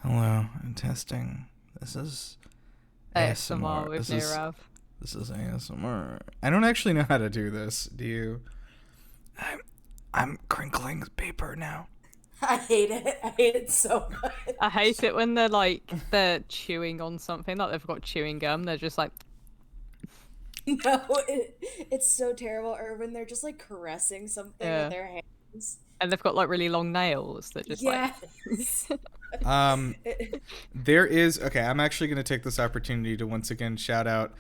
Hello, I'm testing. This is ASMR ASMR. with Nirav. This is ASMR. I don't actually know how to do this. Do you? I'm I'm crinkling paper now. I hate it. I hate it so much. I hate it when they're chewing on something, like they've got chewing gum. They're just like, No, it's so terrible. Or when they're just like caressing something with yeah, their hands. and they've got like really long nails that just like. Yes. Um, there is okay. I'm actually going to take this opportunity to once again shout out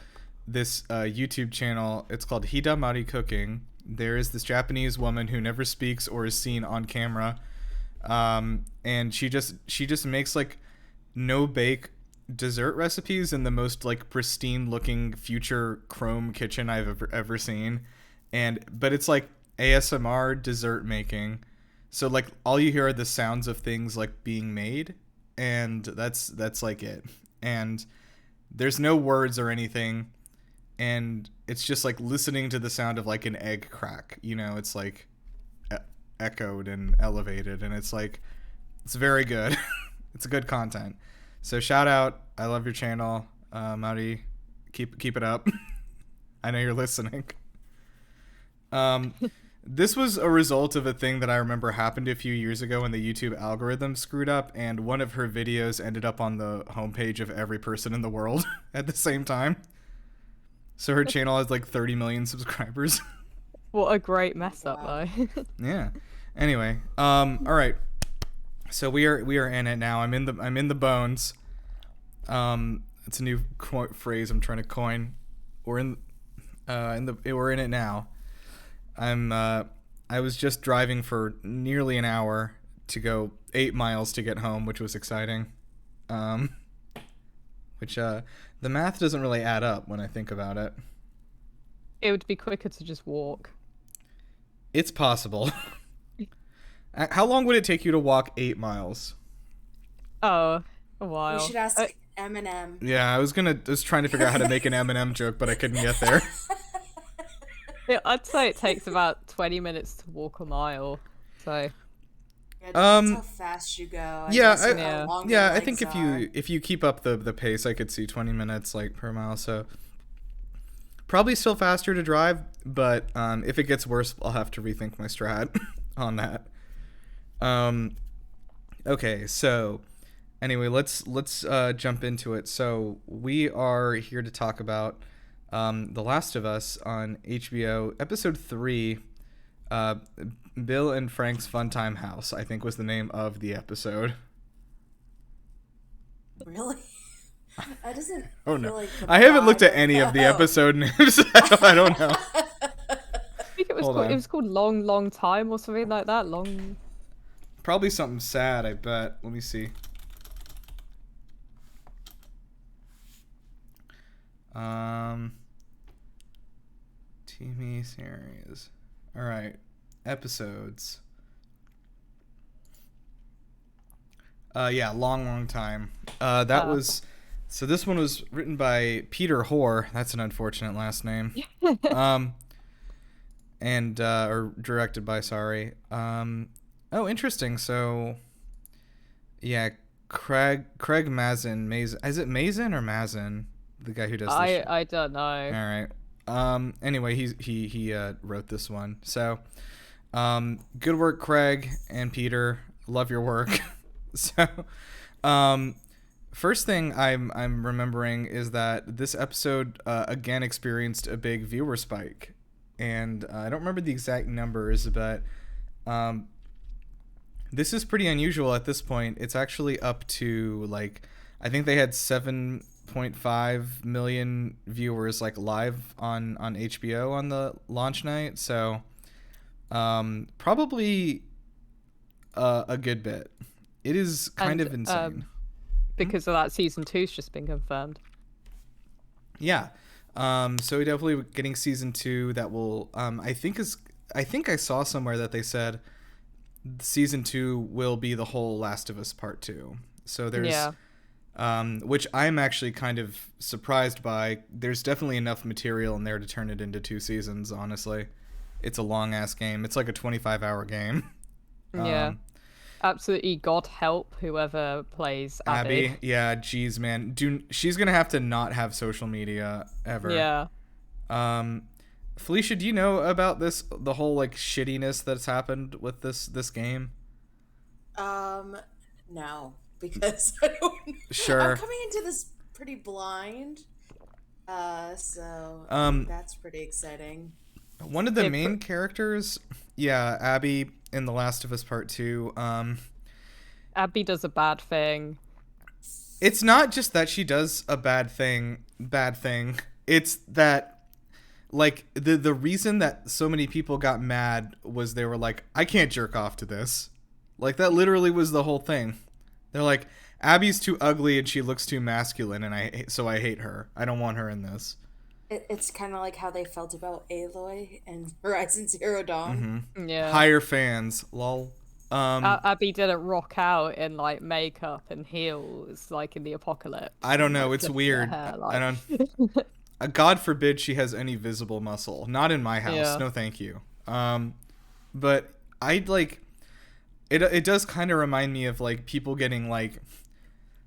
this YouTube channel. It's called Hidamari Cooking. There is this Japanese woman who never speaks or is seen on camera, and she just makes like no bake dessert recipes in the most like pristine looking future chrome kitchen I've ever seen, and but it's like ASMR dessert making. So like all you hear are the sounds of things like being made, and that's like it. And there's no words or anything, and it's just like listening to the sound of like an egg crack. You know, it's like echoed and elevated, and it's like it's very good. It's good content. So shout out. I love your channel, Mauri. Keep it up. I know you're listening. Um, this was a result of a thing that I remember happened a few years ago when the YouTube algorithm screwed up, and one of her videos ended up on the homepage of every person in the world at the same time. So her channel has like 30 million subscribers. What a great mess up, Wow. though. Yeah. Anyway, all right. So we are in it now. I'm in the bones. It's a new phrase I'm trying to coin. We're in it now. I was just driving for nearly an hour to go 8 miles to get home, which was exciting. Which the math doesn't really add up when I think about it. It would be quicker to just walk. It's possible. How long would it take you to walk 8 miles? Oh, a You while. should ask Eminem. Yeah, I was trying to figure out how to make an Eminem joke, but I couldn't get there. Yeah, I'd say it takes about 20 minutes to walk a mile. So, Yeah, depends how Um, fast you go. yeah, How Yeah. long yeah, your I think legs if you keep up the pace, I could see 20 minutes like per mile. So probably still faster to drive, but if it gets worse, I'll have to rethink my strat on that. Um, okay, so anyway, let's jump into it. So we are here to talk about The Last of Us on HBO, episode 3. Uh, Bill and Frank's Funtime House, I think was the name of the episode. Really? That doesn't Oh feel no, like the I haven't looked vibe at any of the Oh. episode names. I don't know. I think Hold on. it was called Long Long Time or something like that. Long. Probably something sad, I bet. Let me see. Um, TV series. All right, episodes. Yeah, long time. That was. So this one was written by Peter Hoare. That's an unfortunate last name. Um, and or directed by, sorry. Oh, interesting. So, yeah, Craig Mazin. Is it Mazin or Mazin? The guy who does this shit. I don't know. All right. Anyway, he wrote this one. So, good work, Craig and Peter. Love your work. So, first thing I'm remembering is that this episode again experienced a big viewer spike, and I don't remember the exact numbers, but this is pretty unusual at this point. It's actually up to like I think they had 7.5 million viewers like live on HBO on the launch night. So probably a good bit. It is kind And of insane. because of that, season two's just been confirmed. Yeah. So we definitely getting season 2 that will I think I saw somewhere that they said season 2 will be the whole Last of Us Part 2. So there's Yeah. which I'm actually kind of surprised by. There's definitely enough material in there to turn it into 2 seasons, honestly. It's a long ass game. It's like a 25-hour game. Yeah. absolutely God help whoever plays Abby. Abby, yeah, geez, man, she's gonna have to not have social media ever. Yeah. Um, Felicia, do you know about the whole like shittiness that's happened with this game? No, because I don't. I'm Sure. coming into this pretty blind. So Um, that's pretty exciting. one of the It pr- main characters, yeah, Abby in The Last of Us Part Two. Abby does a bad thing. It's not just that she does a bad thing. It's that like the reason that so many people got mad was they were like, I can't jerk off to this. Like that literally was the whole thing. They're like, Abby's too ugly and she looks too masculine, and I hate her. I don't want her in this. It's kind of like how they felt about Aloy and Horizon Zero Dawn. Yeah. Higher fans, lol. Abby didn't rock out in like makeup and heels like in the apocalypse. I don't know. Like, It's just her weird. hair, I like... don't. God forbid she has any visible muscle. Not in my house. Yeah. No, thank you. But I like it. It does kind of remind me of like people getting like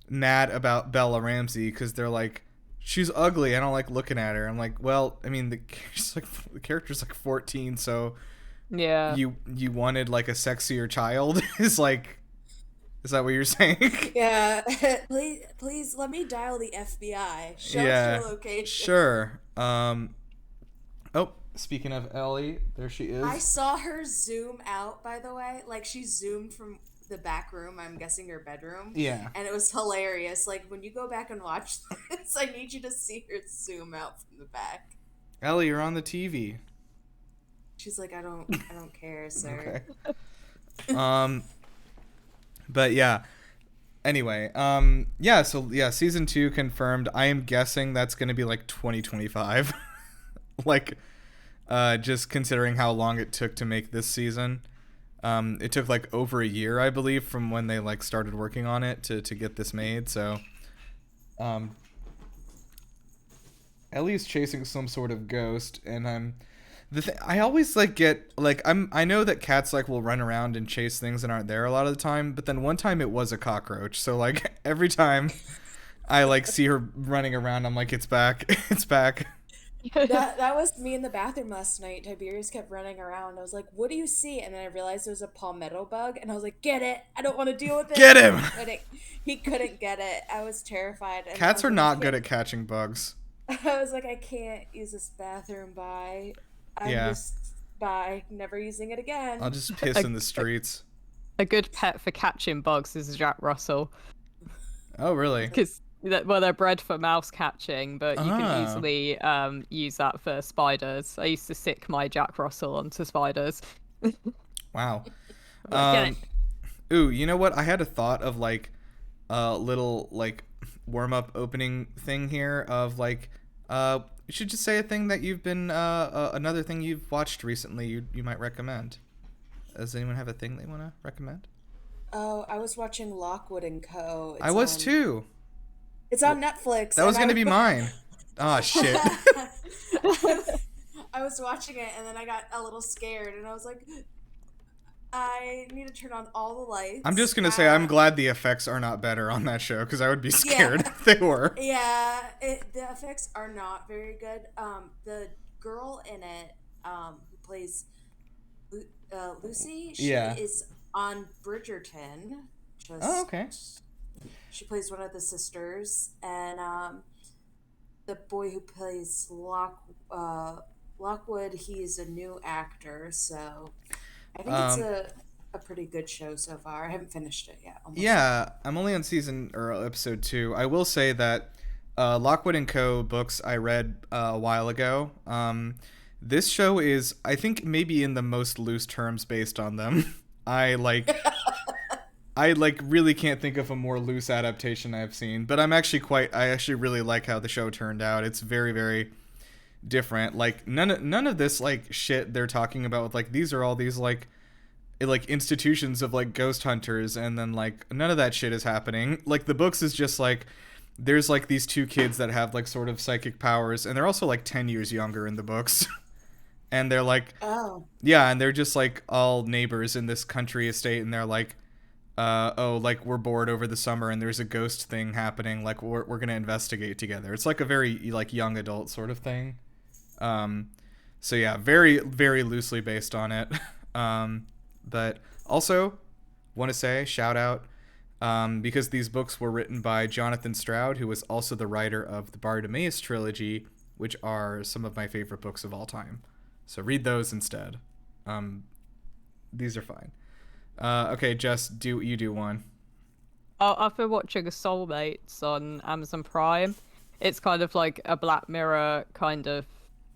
mad about Bella Ramsey because they're like, she's ugly. I don't like looking at her. I'm like, well, I mean, the character's like 14, so Yeah. you wanted like a sexier child is that what you're saying? Yeah, please let me dial the FBI. Show Yeah, us your location. sure. Oh, speaking of Ellie, there she is. I saw her zoom out, by the way. Like, she zoomed from the back room, I'm guessing her bedroom. Yeah. And it was hilarious. Like, when you go back and watch this, I need you to see her zoom out from the back. Ellie, you're on the TV. She's like, I don't care, sir. Okay. But yeah. Anyway, yeah, so yeah, season 2 confirmed. I am guessing that's going to be like 2025. Like just considering how long it took to make this season. It took like over a year, I believe, from when they like started working on it to get this made. So Ellie's chasing some sort of ghost, and I always like get like I know that cats like will run around and chase things that aren't there a lot of the time, but then one time it was a cockroach. So like every time I like see her running around, I'm like, it's back. It's back. That was me in the bathroom last night. Tiberius kept running around. I was like, what do you see? And then I realized it was a palmetto bug, and I was like, get it. I don't want to deal with it. Get him. He couldn't get it. I was terrified. And Cats are like, not good at catching bugs. I was like, I can't use this bathroom. Bye. Bye. Never using it again. I'll just piss in the streets. A good pet for catching bugs is Jack Russell. Oh, really? Because they're bred for mouse catching, but you can easily use that for spiders. I used to sick my Jack Russell onto spiders. Wow. Get it. Ooh, you know what? I had a thought of like a little like warm up opening thing here of like you should just say a thing that you've been another thing you've watched recently you might recommend. Does anyone have a thing they want to recommend? Oh, I was watching Lockwood and Co. I was too. It's on Netflix. That was going to be mine. Oh, shit. I was watching it and then I got a little scared and I was like, I need to turn on all the lights. I'm just going to say I'm glad the effects are not better on that show because I would be scared if they were. Yeah, the effects are not very good. The girl in it who plays Lucy, she is on Bridgerton. Oh, okay. She plays one of the sisters, and the boy who plays Lockwood, he's a new actor, so I think it's a pretty good show so far. I haven't finished it yet. Yeah, I'm only on episode 2. I will say that Lockwood and Co. books I read a while ago. This show is, I think, maybe in the most loose terms based on them. I really can't think of a more loose adaptation I've seen, but I actually really like how the show turned out. It's very, very different. Like none of this like shit they're talking about with like these are all these like institutions of like ghost hunters, and then like none of that shit is happening. Like the books is just like there's like these two kids that have like sort of psychic powers, and they're also like 10 years younger in the books. And they're like, Oh. Yeah, and they're just like all neighbors in this country estate, and they're like, oh, like we're bored over the summer and there's a ghost thing happening, like we're gonna investigate together. It's like a very like young adult sort of thing. Um, so yeah, very very loosely based on it. But also want to say shout out because these books were written by Jonathan Stroud, who was also the writer of the Bartimaeus trilogy, which are some of my favorite books of all time. So read those instead. Um, these are fine. Okay, Jess, do one. I've been watching Soulmates on Amazon Prime. It's kind of like a Black Mirror kind of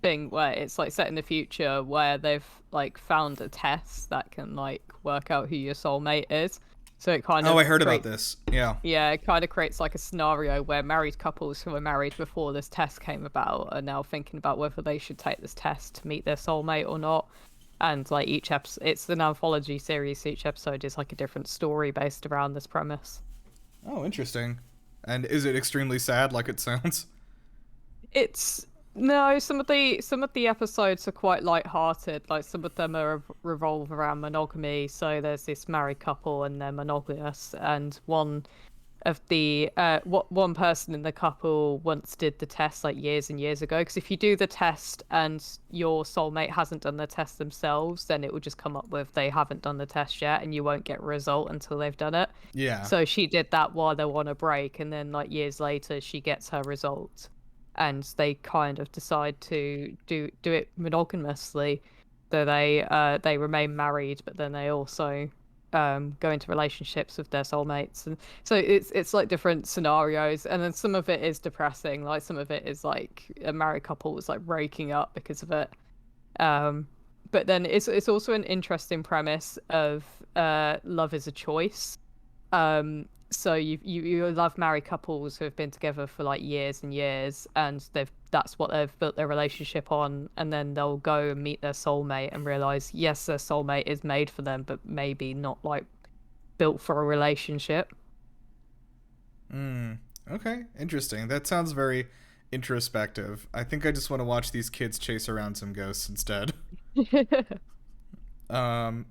thing where it's like set in the future where they've like found a test that can like work out who your soulmate is. So it kind of Oh, I heard about this. Yeah. yeah, it kind of creates like a scenario where married couples who were married before this test came about are now thinking about whether they should take this test to meet their soulmate or not. And like each episode, it's an anthology series. So each episode is like a different story based around this premise. Oh, interesting. And is it extremely sad like it sounds? It's no, some of the episodes are quite light-hearted. Like some of them are revolve around monogamy. So there's this married couple and they're monogamous, and one person in the couple once did the test like years and years ago, because if you do the test and your soulmate hasn't done the test themselves, then it will just come up with they haven't done the test yet and you won't get a result until they've done it. Yeah. So she did that while they were on a break, and then like years later she gets her result, and they kind of decide to do it monogamously. So they remain married, but then they also go into relationships with their soulmates, and so it's like different scenarios, and then some of it is depressing, like some of it is like a married couple was like breaking up because of it. But then it's also an interesting premise of love is a choice. So you love married couples who have been together for like years and years, and that's what they've built their relationship on, and then they'll go and meet their soulmate and realize yes, their soulmate is made for them, but maybe not like built for a relationship. Okay, interesting. That sounds very introspective. I think I just want to watch these kids chase around some ghosts instead. Um,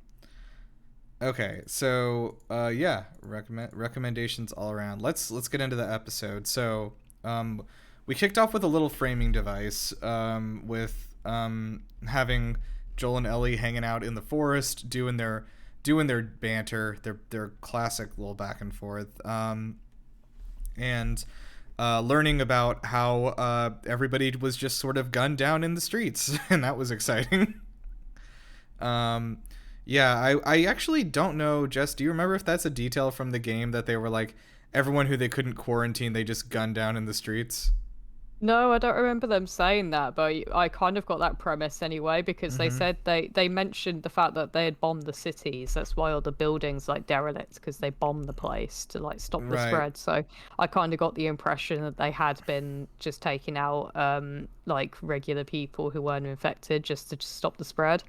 okay, so yeah, recommendations all around. Let's get into the episode. So we kicked off with a little framing device with having Joel and Ellie hanging out in the forest, doing their banter, their classic little back and forth, and learning about how everybody was just sort of gunned down in the streets, and that was exciting. Yeah, I actually don't know. Jess, do you remember if that's a detail from the game that they were like everyone who they couldn't quarantine they just gunned down in the streets? No, I don't remember them saying that, but I kind of got that premise anyway, because they said they mentioned the fact that they had bombed the cities. That's why all the buildings like derelict, because they bombed the place to like stop the Right. spread. So I kind of got the impression that they had been just taking out like regular people who weren't infected just to stop the spread.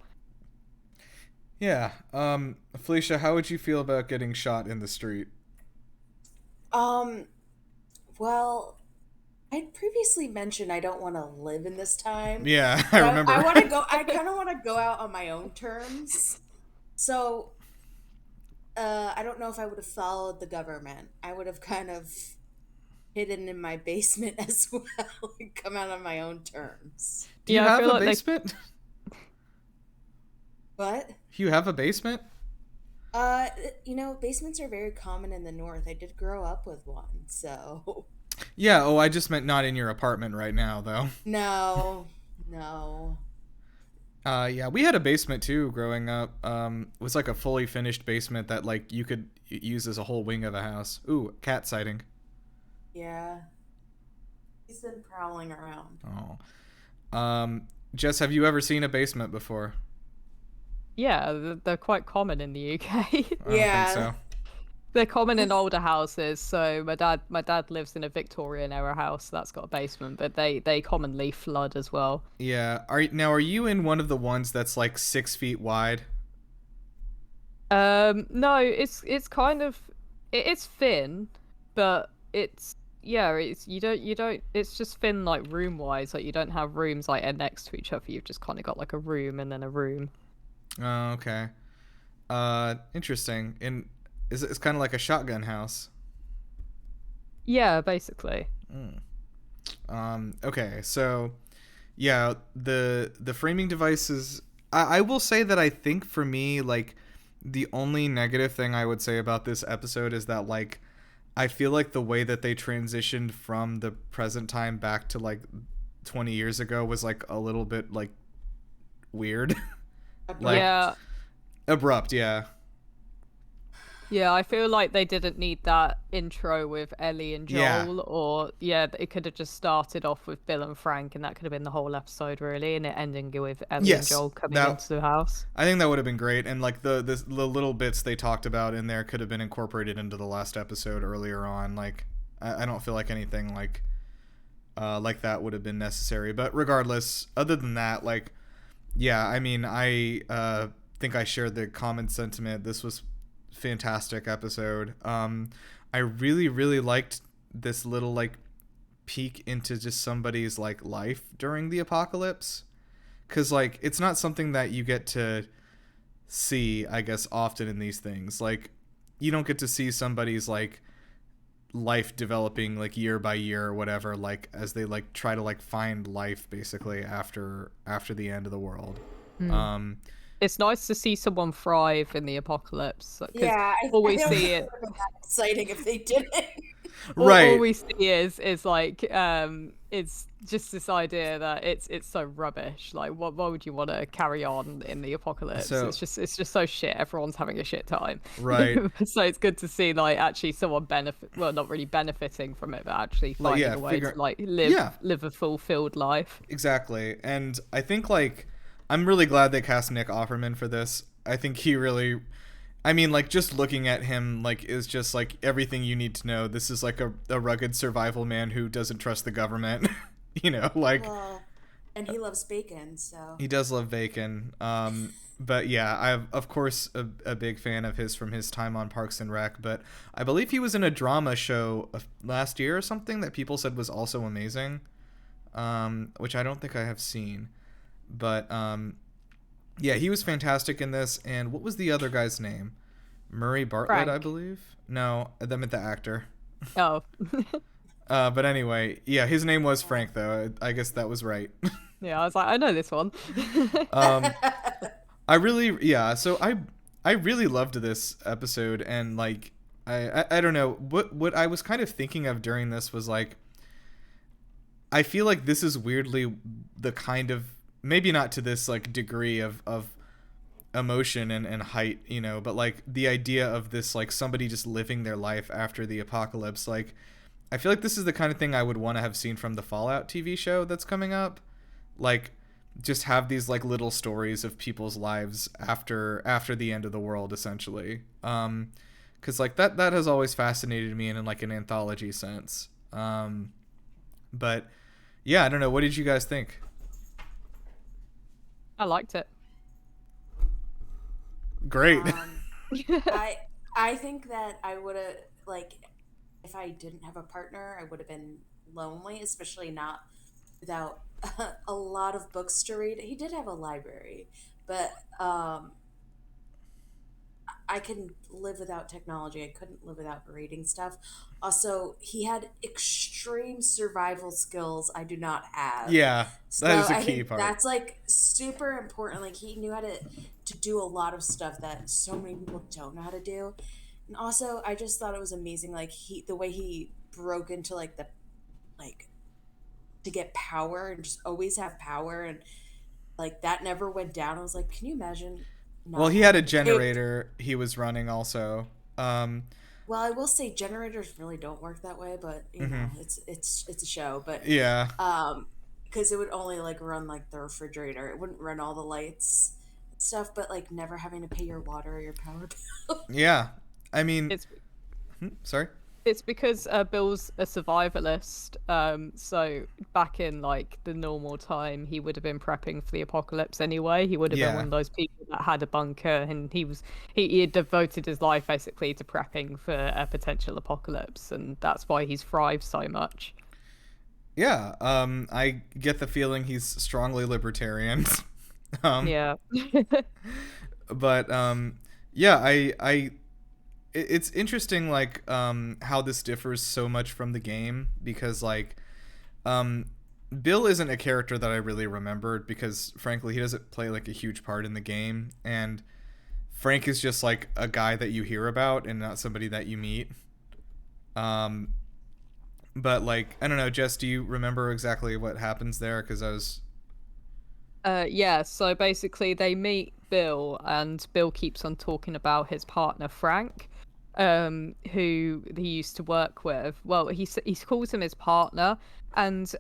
Yeah. Felicia, how would you feel about getting shot in the street? Um, well, I'd previously mentioned I don't want to live in this time. Yeah, I But remember. I want to go. I kind of want to go out on my own terms. So, I don't know if I would have followed the government. I would have kind of hidden in my basement as well and come out on my own terms. Do you Yeah, I have feel a like they basement? But, You have a basement? uh, basements are very common in the north. I did grow up with one, so Yeah, oh, I just meant not in your apartment right now, though. no, no. Yeah, we had a basement too growing up. It was like a fully finished basement that like you could use as a whole wing of a house. Ooh, cat sighting. Yeah. He's been prowling around. Oh. Jess, have you ever seen a basement before? Yeah, they're quite common in the UK. I don't Yeah. think so. They're common in older houses. So my dad lives in a Victorian era house that's got a basement, but they commonly flood as well. Yeah. Are you in one of the ones that's like 6 feet wide? No, it's kind of it's thin, but it's yeah, it's you don't it's just thin like room wise. Like you don't have rooms like next to each other. You've just kind of got like a room and then a room. Oh, okay. Interesting. And It's kind of like a shotgun house. Yeah, basically. Okay, so yeah, the framing devices. I will say that I think for me, like, the only negative thing I would say about this episode is that, like, I feel like the way that they transitioned from the present time back to like 20 years ago was like a little bit like weird. Like Yeah. abrupt, yeah. Yeah, I feel like they didn't need that intro with Ellie and Yeah. Joel, or yeah, it could have just started off with Bill and Frank, and that could have been the whole episode, really, and it ending with Ellie and Yes. Joel coming That into the house. I think that would have been great, and like the little bits they talked about in there could have been incorporated into the last episode earlier on. Like I don't feel like anything like that would have been necessary. But regardless, other than that, like yeah, I mean I think I shared the common sentiment. This was fantastic episode. I really liked this little like peek into just somebody's like life during the apocalypse, because like it's not something that you get to see, I guess, often in these things. Like you don't get to see somebody's like life developing like year by year or whatever, like as they like try to like find life basically after the end of the world. um It's nice to see someone thrive in the apocalypse, because Yeah, all I we don't see think it. it would have been that exciting if they didn't. All right. we see is like it's just this idea that it's so rubbish. Like, why would you want to carry on in the apocalypse? So It's just so shit. Everyone's having a shit time. right. So it's good to see like actually someone not really benefiting from it, but actually Like, finding yeah, a way to like yeah, live a fulfilled life. exactly. And I think like I'm really glad they cast Nick Offerman for this. I think he really, I mean, like just looking at him like is just like everything you need to know. This is like a rugged survival man who doesn't trust the government. You know, like Well, and he loves bacon, so. he does love bacon. But yeah, I'm of course a big fan of his from his time on Parks and Rec. But I believe he was in a drama show last year or something that people said was also amazing, which I don't think I have seen. But yeah, he was fantastic in this. And what was the other guy's name? Murray Bartlett, Frank. I believe. No, I meant the actor. Oh. But anyway, yeah, his name was Frank, though. I guess that was right. Yeah, I was like, I know this one. I really, yeah. So I really loved this episode, and like, I don't know what I was kind of thinking of during this was like, I feel like this is weirdly the kind of, maybe not to this like degree of emotion and height, you know, but like the idea of this like somebody just living their life after the apocalypse. Like I feel like this is the kind of thing I would want to have seen from the Fallout TV show that's coming up. Like just have these like little stories of people's lives after the end of the world, essentially. Cuz like that has always fascinated me in like an anthology sense. But yeah, I don't know, what did you guys think? I liked it. Great. I think that I would have, like, if I didn't have a partner, I would have been lonely, especially not without a lot of books to read. He did have a library, but I can live without technology. I couldn't live without reading stuff. Also, he had extreme survival skills I do not have. Yeah, So that is a I key think part. that's like super important. Like he knew how to do a lot of stuff that so many people don't know how to do. And also, I just thought it was amazing. Like the way he broke into like the like to get power and just always have power, and like that never went down. I was like, can you imagine? Well, Not he had a having to pay. generator he was running also. Well, I will say generators really don't work that way, but you know, it's a show. But Yeah. because it would only like run like the refrigerator, it wouldn't run all the lights and stuff. But like never having to pay your water or your power bill. Yeah. I mean, It's sorry. It's because Bill's a survivalist. So back in like the normal time, he would have been prepping for the apocalypse anyway. He would have Yeah. been one of those people that had a bunker, and he had devoted his life basically to prepping for a potential apocalypse, and that's why he's thrived so much. Yeah. I get the feeling he's strongly libertarian. Yeah. But yeah, I it's interesting, like, how this differs so much from the game, because like, um, Bill isn't a character that I really remembered, because frankly he doesn't play like a huge part in the game, and Frank is just like a guy that you hear about and not somebody that you meet. Um, but like, I don't know, Jess, do you remember exactly what happens there? Because I was Yeah, so basically they meet Bill, and Bill keeps on talking about his partner Frank, who he used to work with. Well, he calls him his partner, and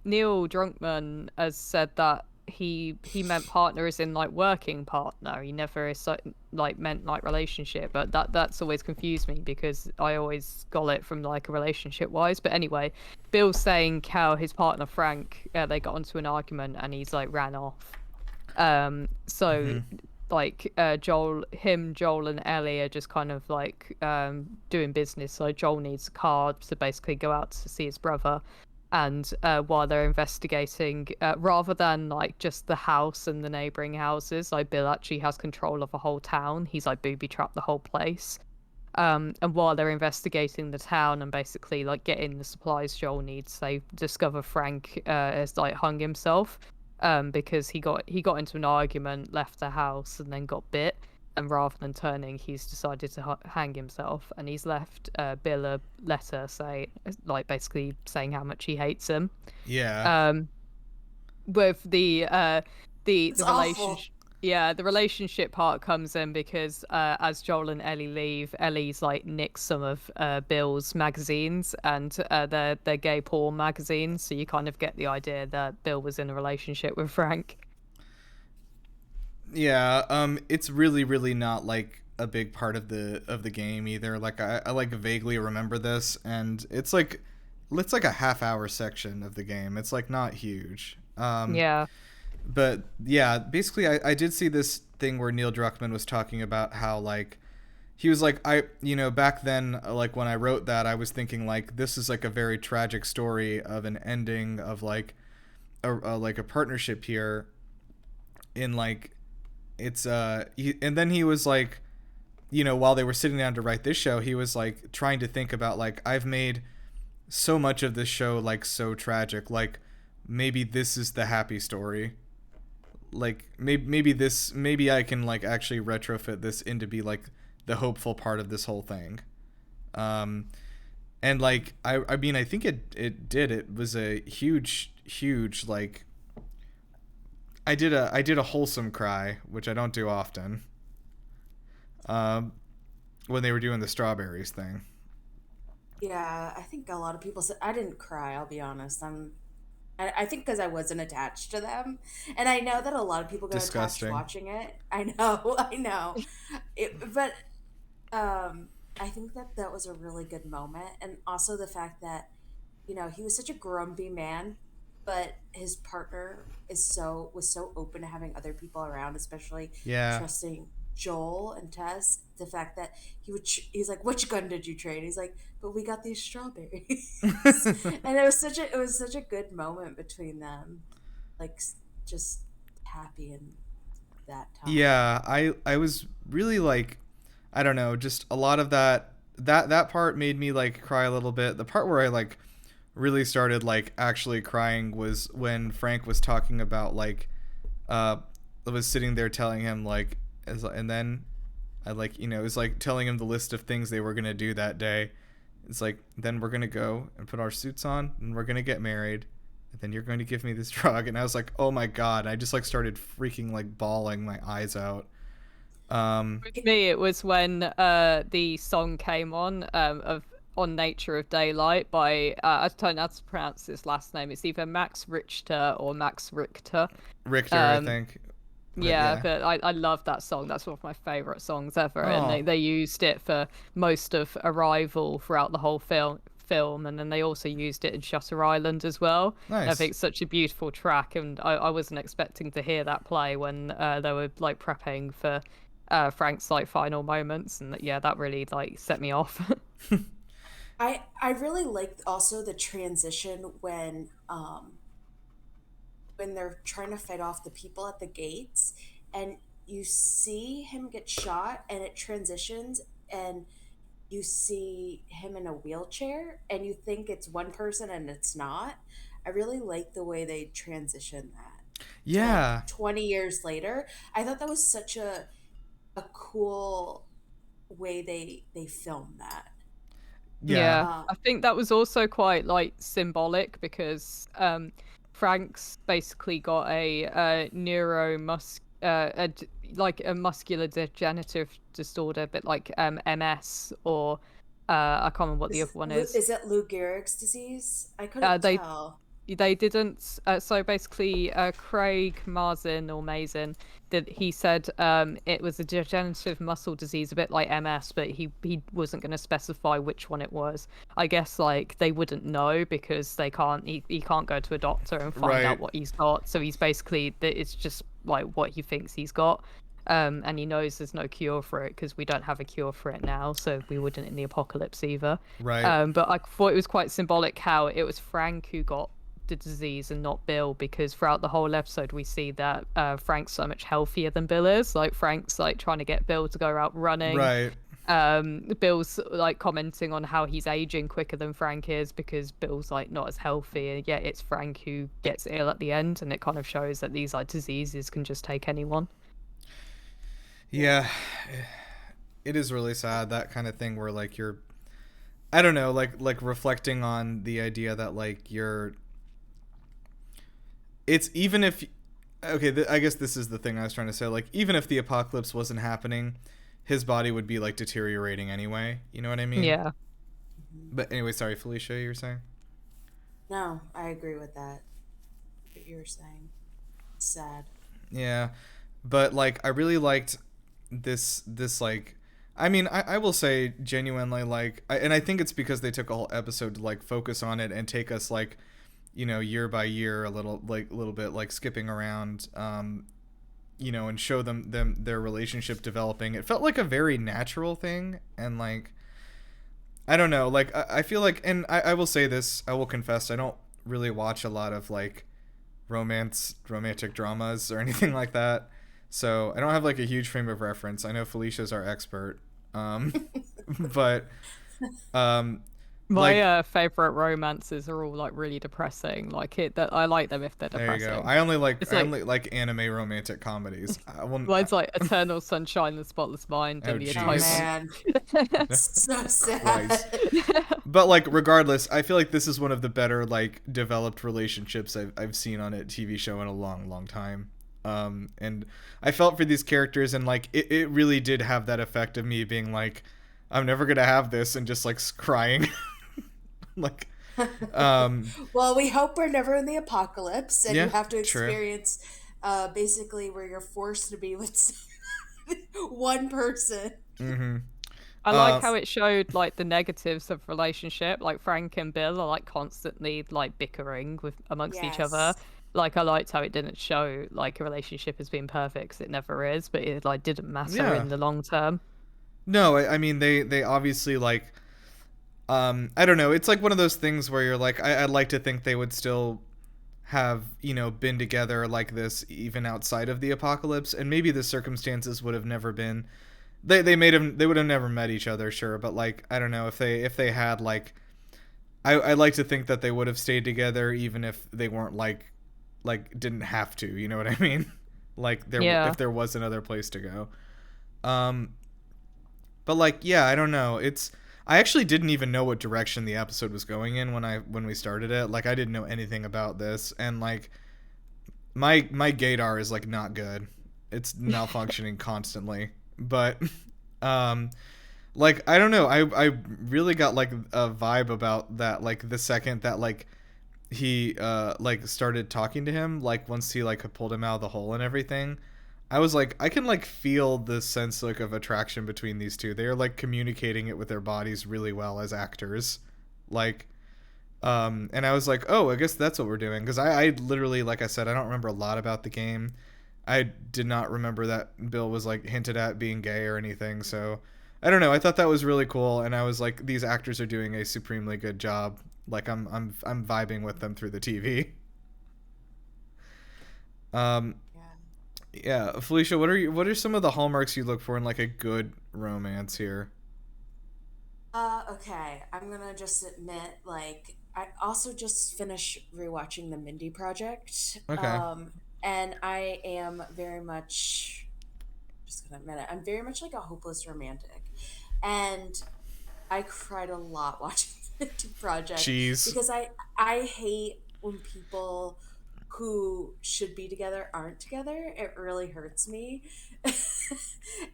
Neil Drunkman has said that he meant partner as in like working partner. He never is like meant like relationship, but that's always confused me because I always got it from like a relationship wise. But anyway, Bill's saying how his partner Frank, they got into an argument and he's like ran off. So mm-hmm. like Joel and Ellie are just kind of like doing business. So Joel needs a car to basically go out to see his brother. And while they're investigating, rather than like just the house and the neighboring houses, like Bill actually has control of the whole town. He's like booby trapped the whole place. And while they're investigating the town and basically like getting the supplies Joel needs, they discover Frank has like hung himself because he got into an argument, left the house, and then got bit. And rather than turning, he's decided to hang himself, and he's left Bill a letter, like basically saying how much he hates him. Yeah. Um, with It's the awful. relationship, yeah, the relationship part comes in because as Joel and Ellie leave, Ellie's like nicks some of Bill's magazines, and they're gay porn magazines, so you kind of get the idea that Bill was in a relationship with Frank. Yeah, it's really, really not like a big part of the game either. Like I like vaguely remember this, and it's like a half hour section of the game. It's like not huge. Yeah. But yeah, basically I did see this thing where Neil Druckmann was talking about how like he was like, I, you know, back then, like when I wrote that, I was thinking like this is like a very tragic story of an ending of like a partnership here in like and then he was like, you know, while they were sitting down to write this show, he was like trying to think about like, I've made so much of this show like so tragic, like maybe this is the happy story, like maybe I can like actually retrofit this into be like the hopeful part of this whole thing. um and like I mean I think it was a huge like I did a wholesome cry, which I don't do often. um when they were doing the strawberries thing. Yeah, I think a lot of people said I didn't cry. I'll be honest. I think because I wasn't attached to them, and I know that a lot of people got attached Disgusting. watching it. I know, I know, but um, I think that that was a really good moment, and also the fact that he was such a grumpy man, but his partner was so open to having other people around, especially Yeah. trusting Joel and Tess. The fact that he's like, "Which gun did you trade?" He's like, "But we got these strawberries," and it was such a good moment between them, like just happy in that time. Yeah, I was really like, I don't know, just a lot of that part made me like cry a little bit. The part where I like really started like actually crying was when Frank was talking about like uh was sitting there telling him like and then I like, you know, it was like telling him the list of things they were going to do that day. It's like, then we're going to go and put our suits on and we're going to get married. And then you're going to give me this drug. And I was like, oh my God. I just like started freaking like bawling my eyes out. Um, With me, it was when the song came on of "On Nature of Daylight" by I don't know how to pronounce his last name. It's either Max Richter or Max Richter. Richter, I Um, think. But yeah, yeah. but I love that song. That's one of my favorite songs ever, and Oh, they used it for most of Arrival throughout the whole film, and then they also used it in Shutter Island as well. And I think nice. it's such a beautiful track, and I wasn't expecting to hear that play when they were like prepping for Frank's like final moments, and yeah, that really like set me off. I really liked also the transition when they're trying to fight off the people at the gates, and you see him get shot and it transitions and you see him in a wheelchair and you think it's one person and it's not. I really like the way they transition that to like Yeah. 20 years later. I thought that was such a cool way they filmed that. Yeah. Yeah, Uh, I think that was also quite like symbolic because Frank's basically got a like a muscular degenerative disorder, a bit like MS or I can't remember what the other one is. is it Lou Gehrig's disease? I Uh, couldn't they tell. they didn't so basically Craig Mazin or Mazin did he said it was a degenerative muscle disease a bit like MS, but he wasn't going to specify which one it was. I guess like they wouldn't know because he can't go to a doctor and find Right. out what he's got, so he's basically it's just like what he thinks he's got. And he knows there's no cure for it because we don't have a cure for it now, so we wouldn't in the apocalypse either. Right. But I thought it was quite symbolic how it was Frank who got the disease and not Bill, because throughout the whole episode we see that Frank's so much healthier than Bill is. Like Frank's like trying to get Bill to go out running. Right. Bill's like commenting on how he's aging quicker than Frank is because Bill's like not as healthy, and yet it's Frank who gets ill at the end, and it kind of shows that these like diseases can just take anyone. Yeah. It is really sad, that kind of thing where like you're, I don't know, like reflecting on the idea that like you're, it's even if, okay, I guess this is the thing I was trying to say, like even if the apocalypse wasn't happening, his body would be like deteriorating anyway, you know what I mean? Yeah. But anyway, sorry, Felicia, you were saying? No, I agree with that. What you were saying. Sad. Yeah. But like I really liked this like, I mean, I will say genuinely like and I think it's because they took a whole episode to like focus on it and take us like, you know, year by year a little bit like skipping around, you know, and show them their relationship developing. It felt like a very natural thing, and like I don't know, like I feel like, and I will say this, I will confess, I don't really watch a lot of like romantic dramas or anything like that. So I don't have like a huge frame of reference. I know Felicia's our expert. Um, but um, My like favorite romances are all like really depressing. Like it that I like them if they're there you go. depressing. It's I like only like anime romantic comedies. I will. mine's like Eternal Sunshine of the Spotless Mind Oh and the Oh jeez. Atonement. man. So Christ. sad. But like regardless, I feel like this is one of the better like developed relationships I've seen on a TV show in a long time. And I felt for these characters, and like it really did have that effect of me being like, I'm never gonna have this, and just like crying. Like Well, we hope we're never in the apocalypse and you yeah, have to true. experience basically where you're forced to be with one person. Mm-hmm. I like Uh, how it showed like the negatives of relationship. Like Frank and Bill are like constantly like bickering with amongst each other. Yes. Like I liked how it didn't show like a relationship as being perfect 'cause it never is, but it like didn't matter yeah. in the long term. No, I mean they obviously like I don't know. It's like one of those things where you're like, I'd like to think they would still have, you know, been together like this even outside of the apocalypse, and maybe the circumstances would have never been. They would have never met each other, sure, but like I don't know if they had like, I like to think that they would have stayed together even if they weren't like didn't have to. You know what I mean? Like there Yeah. if there was another place to go. Um, but like yeah, I don't know. It's I actually didn't even know what direction the episode was going in when we started it. Like I didn't know anything about this, and like my gaydar is like not good. It's malfunctioning constantly. But um like I don't know. I really got like a vibe about that like the second that like he like started talking to him, like once he like pulled him out of the hole and everything. I was like, I can like feel the sense like of attraction between these two. They are like communicating it with their bodies really well as actors. Like and I was like, oh, I guess that's what we're doing, because I literally, like I said, I don't remember a lot about the game. I did not remember that Bill was like hinted at being gay or anything, so I don't know. I thought that was really cool, and I was like, these actors are doing a supremely good job. Like I'm vibing with them through the TV. Um, Yeah. yeah, Felicia, what are some of the hallmarks you look for in like a good romance here? Okay, I'm gonna just admit, like, I also just finished rewatching the Mindy Project, Okay. and I am very much, just gonna admit it, I'm very much like a hopeless romantic, and I cried a lot watching the Mindy Project Jeez. because I hate when people who should be together aren't together. It really hurts me,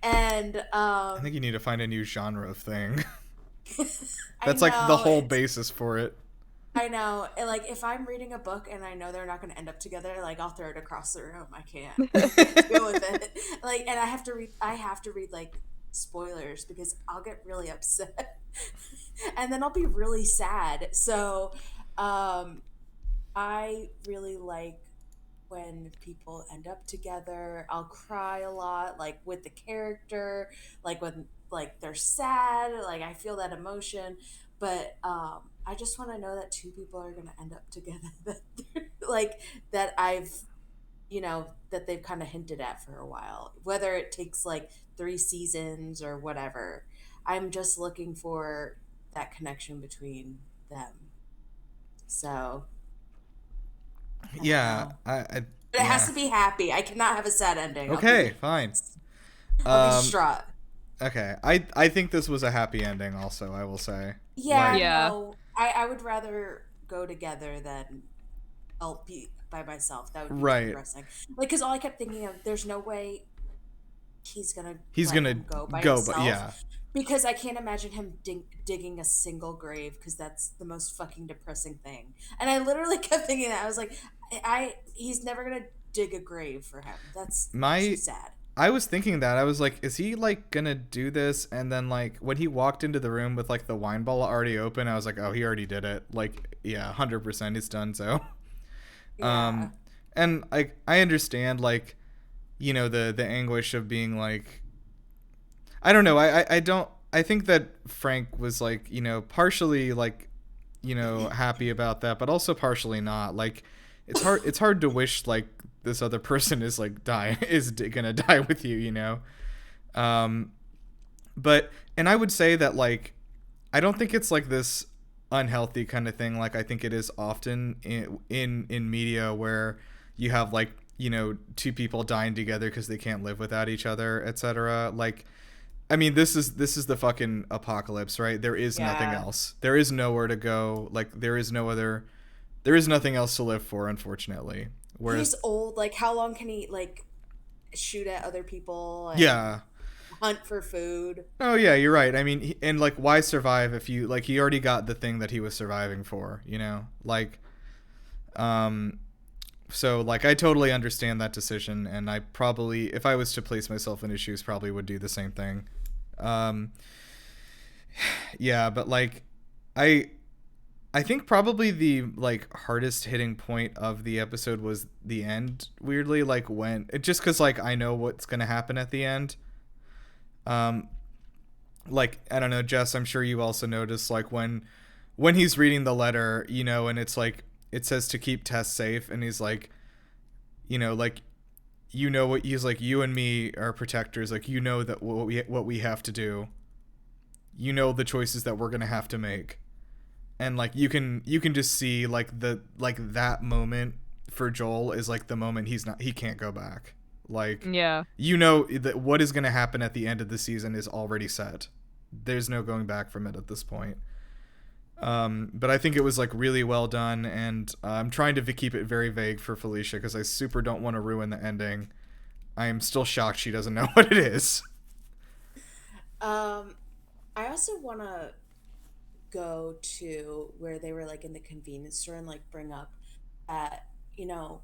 and I think you need to find a new genre of thing. I That's like the know whole it's basis for it. I know. And, like, if I'm reading a book and I know they're not going to end up together, like, I'll throw it across the room. I can't deal with it. Like, and I have to read like spoilers because I'll get really upset, and then I'll be really sad. So, um, I really like when people end up together. I'll cry a lot, like with the character, like when like they're sad, like I feel that emotion. But I just want to know that two people are gonna end up together. That like that that they've kind of hinted at for a while. Whether it takes like 3 seasons or whatever, I'm just looking for that connection between them. So I don't Yeah. know. But it has Yeah. to be happy. I cannot have a sad ending. Okay, fine. I'll be Um, distraught. okay. I think this was a happy ending also, I will say. Yeah, Like, Yeah. no. I would rather go together than I'll be by myself. That would be right. depressing. Like, because all I kept thinking of, there's no way he's gonna He's let gonna him go by go, but himself. yeah. Because I can't imagine him digging a single grave because that's the most fucking depressing thing. And I literally kept thinking that. I was like, he's never gonna dig a grave for him. That's too My sad. I was thinking that. I was like, is he like gonna do this? And then like when he walked into the room with like the wine bottle already open, I was like, oh, he already did it. Like, yeah, 100% it's done so. Yeah. Um and I understand like, the anguish of being like, I don't know. I don't. I think that Frank was like, partially like, happy about that, but also partially not. Like, it's hard. It's hard to wish like this other person is like gonna die with you. Um, but and I would say that like, I don't think it's like this unhealthy kind of thing. Like I think it is often in media where you have like two people dying together because they can't live without each other, etc. Like I mean, this is the fucking apocalypse, right? There is nothing Yeah. else. There is nowhere to go. Like there is nothing else to live for, unfortunately. He's Whereas old. Like, how long can he, like, shoot at other people and yeah. hunt for food? Oh yeah, you're right. I mean, and like why survive if you like he already got the thing that he was surviving for? Like um so like I totally understand that decision, and I probably if I was to place myself in his shoes probably would do the same thing. Um yeah, but like I I think probably the like hardest hitting point of the episode was the end. Weirdly, like when just because like I know what's gonna happen at the end. Um, like I don't know, Jess. I'm sure you also noticed like when he's reading the letter, and it's like it says to keep Tess safe, and he's like, like what he's like. You and me are protectors. Like that what we have to do. The choices that we're gonna have to make, and like you can just see like that moment for Joel is like the moment he can't go back. Like Yeah. that what is going to happen at the end of the season is already set. There's no going back from it at this point. But I think it was like really well done, and I'm trying to keep it very vague for Felicia because I super don't want to ruin the ending. I am still shocked she doesn't know what it is. Um, I also want to go to where they were like in the convenience store and like bring up that, you know,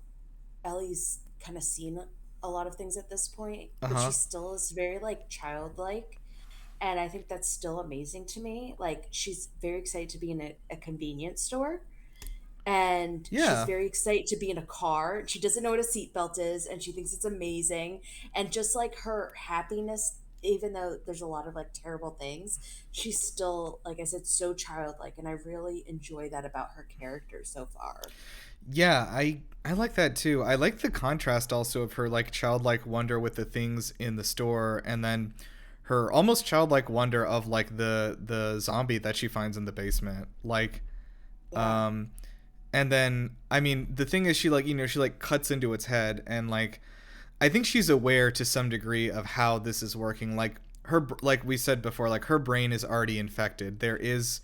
Ellie's kind of seen a lot of things at this point, Uh but she huh. still is very like childlike. And I think that's still amazing to me. Like, she's very excited to be in a convenience store, and she's Yeah. very excited to be in a car. She doesn't know what a seatbelt is, and she thinks it's amazing. And just like her happiness, even though there's a lot of like terrible things, she's still, like I said, so childlike. And I really enjoy that about her character so far. Yeah, I like that too. I like the contrast also of her like childlike wonder with the things in the store, and then her almost childlike wonder of like the zombie that she finds in the basement. Like, Yeah. and then I mean the thing is she like she like cuts into its head, and like I think she's aware to some degree of how this is working. Like like we said before, like her brain is already infected. There is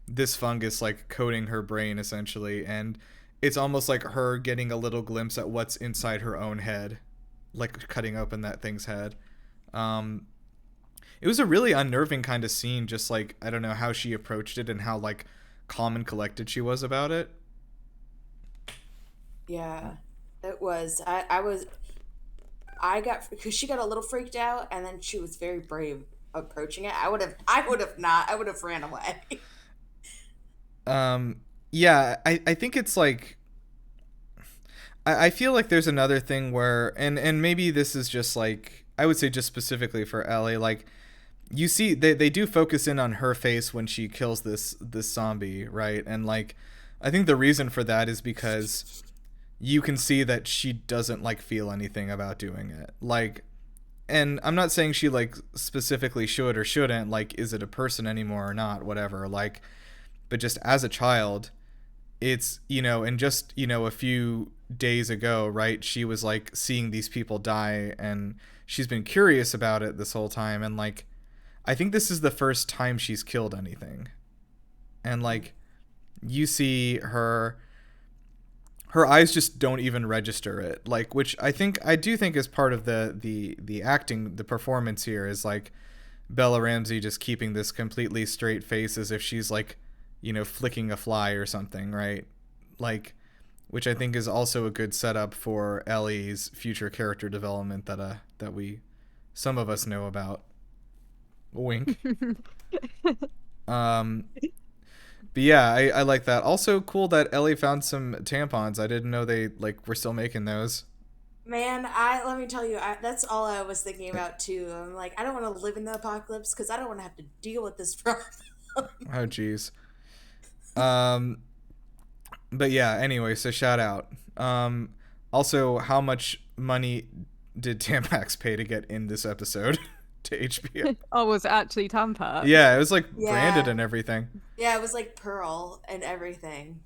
this fungus like coating her brain essentially, and it's almost like her getting a little glimpse at what's inside her own head, like cutting open that thing's head. Um, it was a really unnerving kind of scene. Just like I don't know how she approached it and how like calm and collected she was about it. Yeah. It was. I got because she got a little freaked out, and then she was very brave approaching it. I would have not. I would have ran away. Um, yeah, I think it's like I feel like there's another thing where and maybe this is just like I would say just specifically for Ellie, like you see they do focus in on her face when she kills this zombie, right? And like I think the reason for that is because you can see that she doesn't like feel anything about doing it. Like, and I'm not saying she like specifically should or shouldn't, like is it a person anymore or not, whatever, like, but just as a child, it's and just a few days ago, right, she was like seeing these people die, and she's been curious about it this whole time, and like I think this is the first time she's killed anything. And like you see her eyes just don't even register it, like, which I do think is part of the acting, the performance here, is like Bella Ramsey just keeping this completely straight face as if she's like flicking a fly or something, right? Like, which I think is also a good setup for Ellie's future character development that we some of us know about. Wink. um but yeah, I like that. Also cool that Ellie found some tampons. I didn't know they like were still making those. Man, let me tell you, that's all I was thinking about too. I'm like, I don't want to live in the apocalypse because I don't want to have to deal with this problem. Oh jeez. um but yeah, anyway, so shout out. Also, how much money did Tampax pay to get in this episode to HBO? Oh, was it actually Tampax? Yeah, it was like branded Yeah, and everything. yeah, it was like Pearl and everything.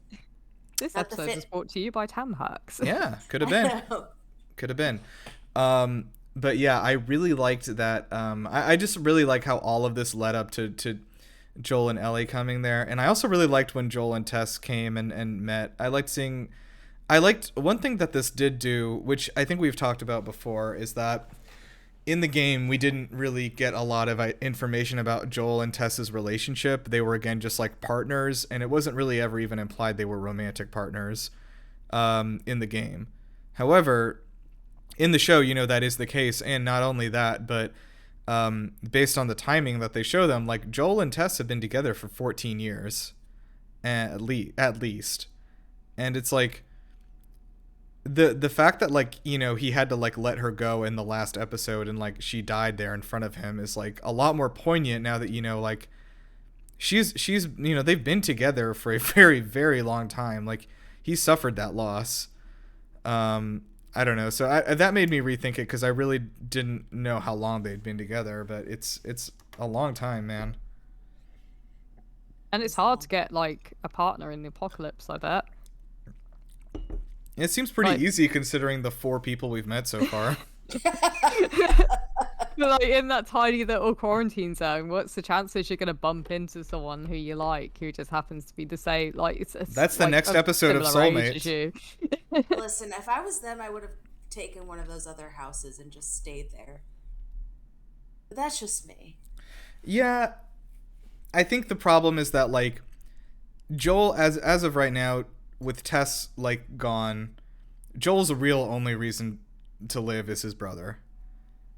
This Not the episode is fit. brought to you by Tampax. Yeah, could have I been. know. Could have been. But yeah, I really liked that. I just really like how all of this led up to Joel and Ellie coming there. And I also really liked when Joel and Tess came and met. I liked one thing that this did do, which I think we've talked about before, is that in the game we didn't really get a lot of information about Joel and Tess's relationship. They were again just like partners, and it wasn't really ever even implied they were romantic partners in the game. However, in the show, that is the case, and not only that, but based on the timing that they show them, like Joel and Tess have been together for 14 years, at least, and it's like the fact that like he had to like let her go in the last episode, and like she died there in front of him, is like a lot more poignant now that like she's they've been together for a very very long time. Like he suffered that loss. I don't know. So that made me rethink it, because I really didn't know how long they'd been together, but it's a long time, man. And it's hard to get like a partner in the apocalypse, I bet. It seems pretty Like, easy considering the 4 people we've met so far. but like in that tiny little quarantine zone, what's the chances you're gonna bump into someone who you like, who just happens to be the same? Like That's the like, next episode of similar age as Soulmates. you. Listen, if I was them, I would have taken one of those other houses and just stayed there. But that's just me. Yeah, I think the problem is that like Joel, as of right now, with Tess like gone, Joel's real only reason to live is his brother.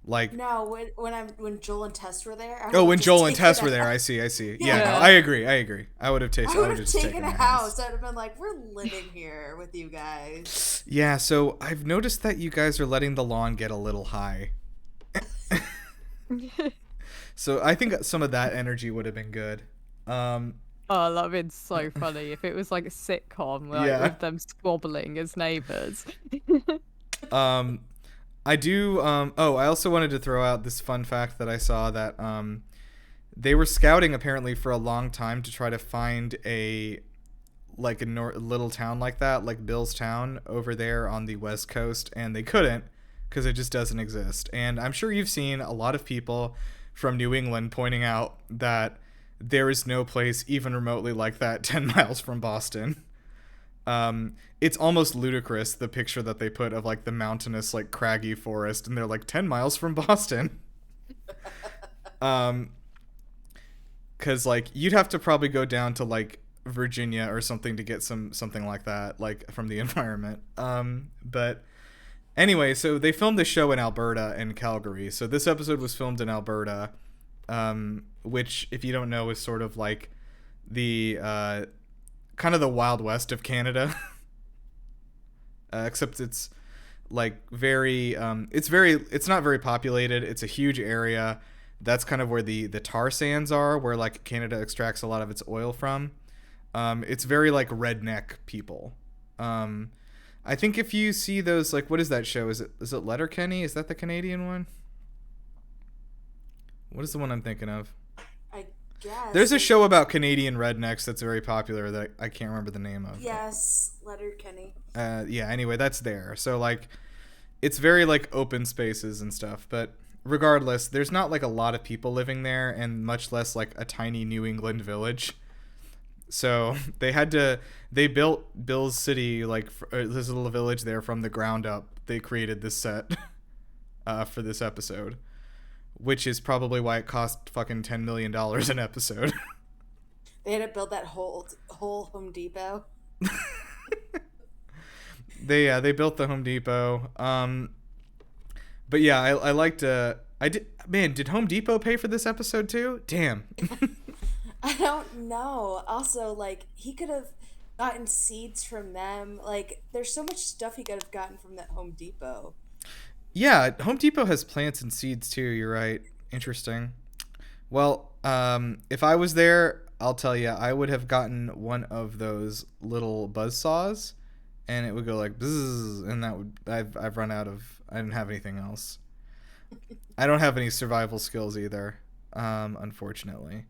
Like, No, when Joel and Tess were there. oh, when Joel and Tess were there, I see. Yeah, no, Yeah. I agree. I would have I would have just taken taken a the house. I'd have been like, we're living here with you guys. Yeah, so I've noticed that you guys are letting the lawn get a little high. So I think some of that energy would have been good. Oh, that would have been so funny if it was like a sitcom, like Yeah. with them squabbling as neighbours. I do. I also wanted to throw out this fun fact that I saw that they were scouting apparently for a long time to try to find little town like that, like Bill's Town over there on the West Coast, and they couldn't because it just doesn't exist. And I'm sure you've seen a lot of people from New England pointing out that there is no place even remotely like that 10 miles from Boston. It's almost ludicrous, the picture that they put of like the mountainous, like craggy forest, and they're like 10 miles from Boston. Because like you'd have to probably go down to like Virginia or something to get something like that, like from the environment. But anyway, so they filmed the show in Alberta and Calgary. So this episode was filmed in Alberta, which, if you don't know, is sort of like the kind of the Wild West of Canada. Except it's like it's not very populated. It's a huge area. That's kind of where the tar sands are, where like Canada extracts a lot of its oil from. It's very like redneck people. I think if you see those, like, what is that show? Is it Letterkenny? Is that the Canadian one? What is the one I'm thinking of? I guess. There's a show about Canadian rednecks that's very popular that I can't remember the name of. Yes, Letterkenny. Yeah, anyway, that's there. So, like, it's very, like, open spaces and stuff. But regardless, there's not, like, a lot of people living there, and much less, like, a tiny New England village. So they built Bill's City, like, this little village there from the ground up. They created this set for this episode, which is probably why it cost fucking $10 million an episode. They had to build that whole Home Depot. They built the Home Depot. But yeah, I liked. Did Home Depot pay for this episode too? Damn. I don't know. Also, like, he could have gotten seeds from them. Like, there's so much stuff he could have gotten from that Home Depot. Yeah, Home Depot has plants and seeds too. You're right. Interesting. Well, if I was there, I'll tell you, I would have gotten one of those little buzz saws, and it would go like bzzz, and that would I've run out of. I didn't have anything else. I don't have any survival skills either, unfortunately.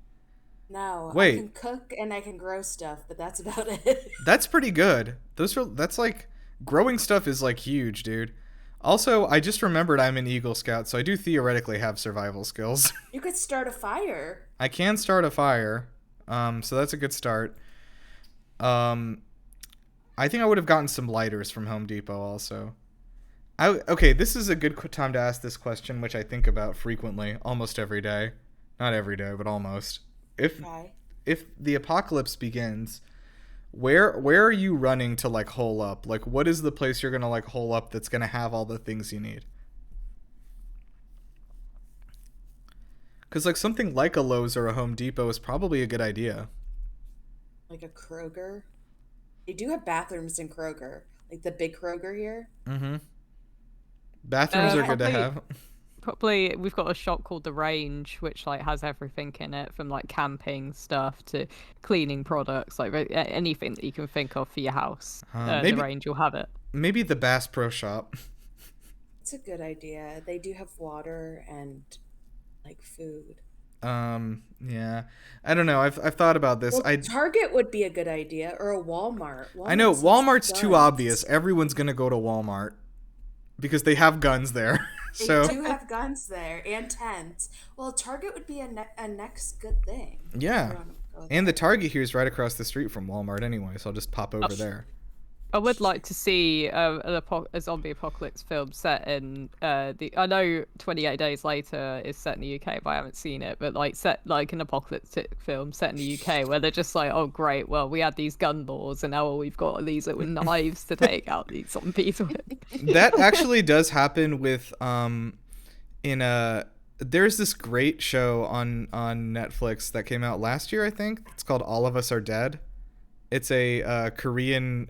No, Wait. I can cook and I can grow stuff, but that's about it. That's pretty good. That's like growing stuff is like huge, dude. Also, I just remembered I'm an Eagle Scout, so I do theoretically have survival skills. You could start a fire. I can start a fire, so that's a good start. I think I would have gotten some lighters from Home Depot also. Okay, this is a good time to ask this question, which I think about frequently, almost every day. Not every day, but almost. If the apocalypse begins, where are you running to like hole up? Like, what is the place you're gonna like hole up that's gonna have all the things you need? Because like something like a Lowe's or a Home Depot is probably a good idea. Like a Kroger. They do have bathrooms in Kroger, like the big Kroger here. Mm-hmm. Bathrooms are good to have. Probably we've got a shop called The Range, which like has everything in it, from like camping stuff to cleaning products, like anything that you can think of for your house. The Range will have it. Maybe the Bass Pro Shop. It's a good idea. They do have water and like food. Yeah, I don't know. I've thought about this. Well, Target would be a good idea, or a Walmart. I know Walmart's too obvious. Everyone's gonna go to Walmart because they have guns there. They do have guns there and tents. Well, Target would be a next good thing. Yeah, and the Target here is right across the street from Walmart anyway, so I'll just pop over there. I would like to see a zombie apocalypse film set in I know 28 Days Later is set in the UK, but I haven't seen it. But like set like an apocalyptic film set in the UK where they're just like, oh great, well we had these gun laws and now all we've got are these with knives to take out these zombies with. That actually does happen with there's this great show on Netflix that came out last year, I think. It's called All of Us Are Dead. It's a Korean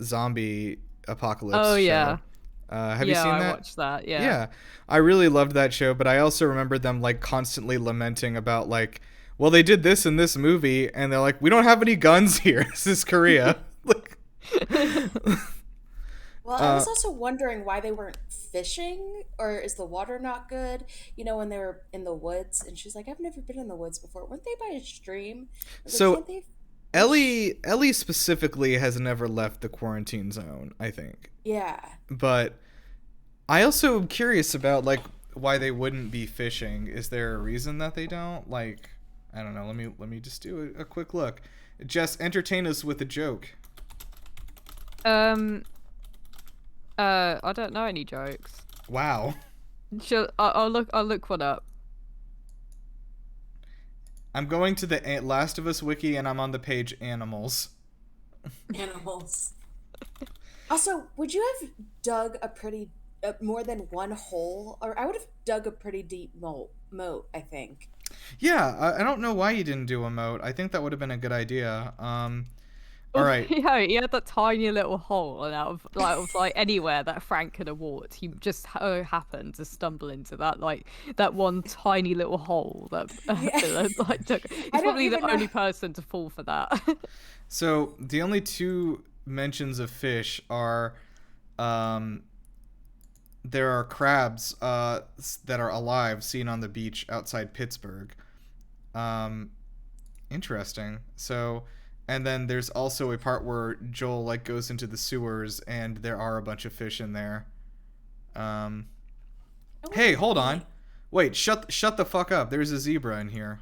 zombie apocalypse show. Oh, yeah. Have you seen that? Yeah, I watched that, yeah. Yeah. I really loved that show, but I also remember them, like, constantly lamenting about, like, well, they did this in this movie, and they're like, we don't have any guns here. This is Korea. Well, Well, I was also wondering why they weren't fishing, or is the water not good? You know, when they were in the woods, and she's like, "I've never been in the woods before." Weren't they by a stream? I was like, So can't they fish? Ellie specifically has never left the quarantine zone, I think. Yeah. But I also am curious about like why they wouldn't be fishing. Is there a reason that they don't? Like, I don't know. Let me just do a quick look. Jess, entertain us with a joke. Um. I don't know any jokes. Wow. Sure, I'll look one up. I'm going to the Last of Us wiki and I'm on the page animals. Animals. Also, would you have dug a pretty more than one hole, or I would have dug a pretty deep moat, I think. Yeah, I don't know why he didn't do a moat. I think that would have been a good idea. All Well, right. yeah, he had that tiny little hole, and out of anywhere that Frank could have walked, he just so happened to stumble into that one tiny little hole that Yeah. took. I He's don't probably even the know. only person to fall for that. So the only two mentions of fish are, um, there are crabs that are alive seen on the beach outside Pittsburgh. Um, Interesting. So, and then there's also a part where Joel like goes into the sewers and there are a bunch of fish in there. Um, I hey, wouldn't hold on. be. Wait, shut the fuck up. There's a zebra in here.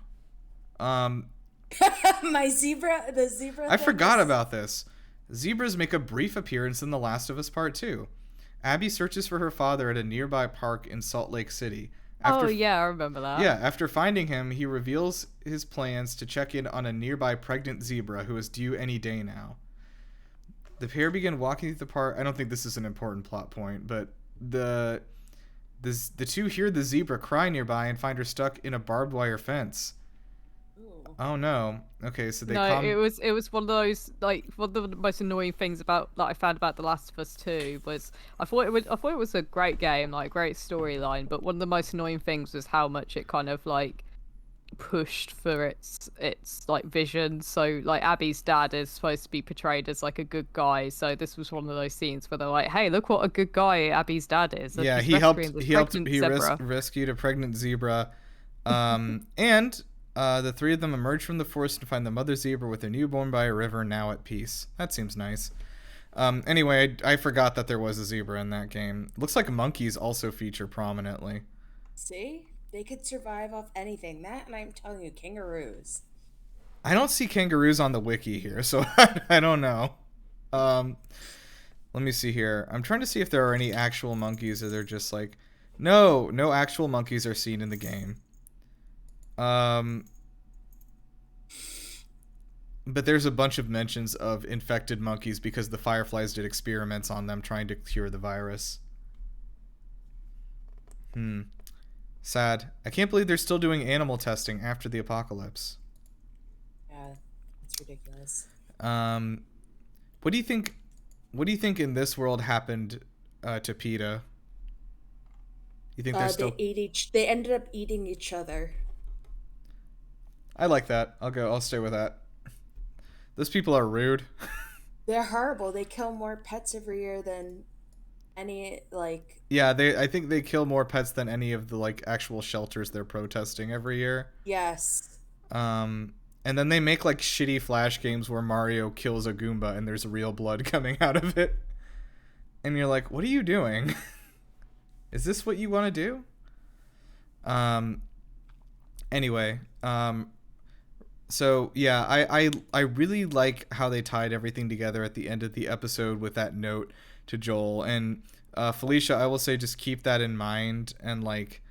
Um, My zebra, the zebra I thing forgot is. about this. Zebras make a brief appearance in The Last of Us Part 2. Abby searches for her father at a nearby park in Salt Lake City. Oh After yeah, I remember that. Yeah, after finding him, he reveals his plans to check in on a nearby pregnant zebra who is due any day now. The pair begin walking through the park. I don't think this is an important plot point, but the two hear the zebra cry nearby and find her stuck in a barbed wire fence. Ooh. Oh no. Okay, so they No, it calm. was one of those one of the most annoying things about that I found about The Last of Us 2 was I thought it was a great game, like great storyline, but one of the most annoying things was how much it kind of like pushed for its like vision. So like Abby's dad is supposed to be portrayed as like a good guy, so this was one of those scenes where they're like, hey, look what a good guy Abby's dad is, and Yeah, he's rescuing this pregnant he zebra. rescued a pregnant zebra. And the three of them emerge from the forest and find the mother zebra with her newborn by a river, now at peace. That seems nice. Anyway, I forgot that there was a zebra in that game. Looks like monkeys also feature prominently. See? They could survive off anything. That, and I'm telling you, kangaroos. I don't see kangaroos on the wiki here, so I don't know. Um, Let me see here. I'm trying to see if there are any actual monkeys or they're just like, no actual monkeys are seen in the game. Um, but there's a bunch of mentions of infected monkeys because the Fireflies did experiments on them trying to cure the virus. Sad. I can't believe they're still doing animal testing after the apocalypse. Yeah, it's ridiculous. Um, what do you think? What do you think in this world happened to PETA? You think they're They still? ate each. They ended up eating each other. I like that. I'll stay with that. Those people are rude. They're horrible. They kill more pets every year than any like. Yeah, they. I think they kill more pets than any of the like actual shelters they're protesting every year. Yes. Um, and then they make like shitty flash games where Mario kills a Goomba and there's real blood coming out of it, and you're like, what are you doing? Is this what you want to do? Um. Anyway. So yeah, I really like how they tied everything together at the end of the episode with that note to Joel and Felicia. I will say just keep that in mind and like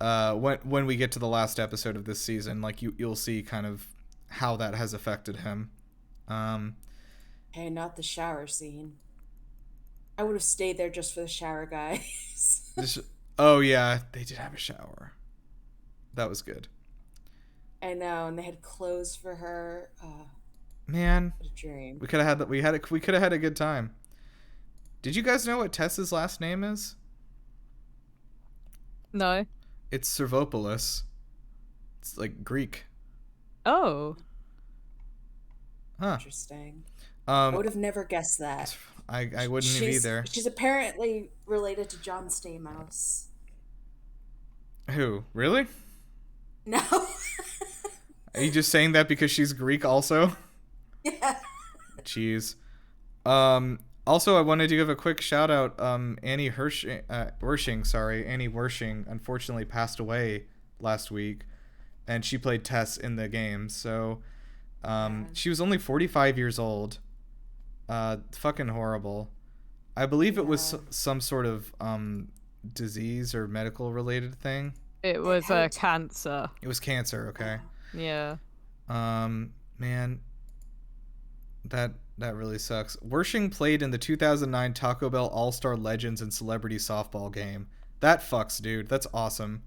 when we get to the last episode of this season, like you'll see kind of how that has affected him. Um, Hey, not the shower scene. I would have stayed there just for the shower guys. this, oh yeah, they did have a shower. That was good. I know, and they had clothes for her. Man, What a dream. we could have had that. We could have had a good time. Did you guys know what Tess's last name is? No. It's Servopoulos. It's like Greek. Oh. Huh. Interesting. I Um, would have never guessed that. I wouldn't have either. She's apparently related to John Stamos. Who? Really? No. Are you just saying that because she's Greek also? Yeah. Jeez. Also, I wanted to give a quick shout out. Annie Wershing, unfortunately passed away last week, and she played Tess in the game. So, she was only 45 years old. Fucking horrible. I believe it was some sort of disease or medical related thing. It was cancer. It was cancer. Okay. Yeah. Man, that really sucks. Wershing played in the 2009 Taco Bell All-Star Legends and Celebrity Softball game. That fucks, dude. That's awesome.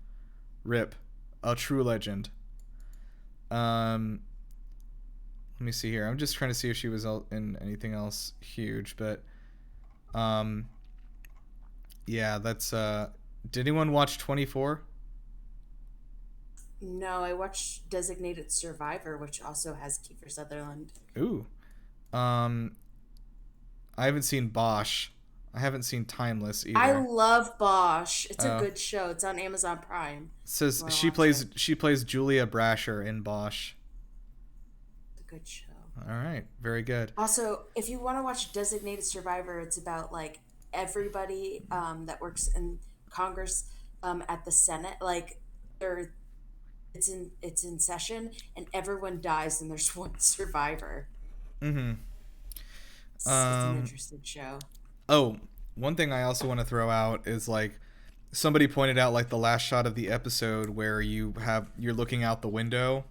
Rip. A true legend. Let me see here. I'm just trying to see if she was in anything else huge, but yeah, that's did anyone watch 24? No, I watched Designated Survivor, which also has Kiefer Sutherland. Ooh. I haven't seen Bosch. I haven't seen Timeless either. I love Bosch. It's a good show. It's on Amazon Prime. It says she plays Julia Brasher in Bosch. It's a good show. All right, very good. Also, if you want to watch Designated Survivor, it's about like everybody that works in Congress at the Senate. Like it's in session and everyone dies and there's one survivor. Mm-hmm. It's an interesting show. Oh, one thing I also want to throw out is like somebody pointed out like the last shot of the episode where you're looking out the window.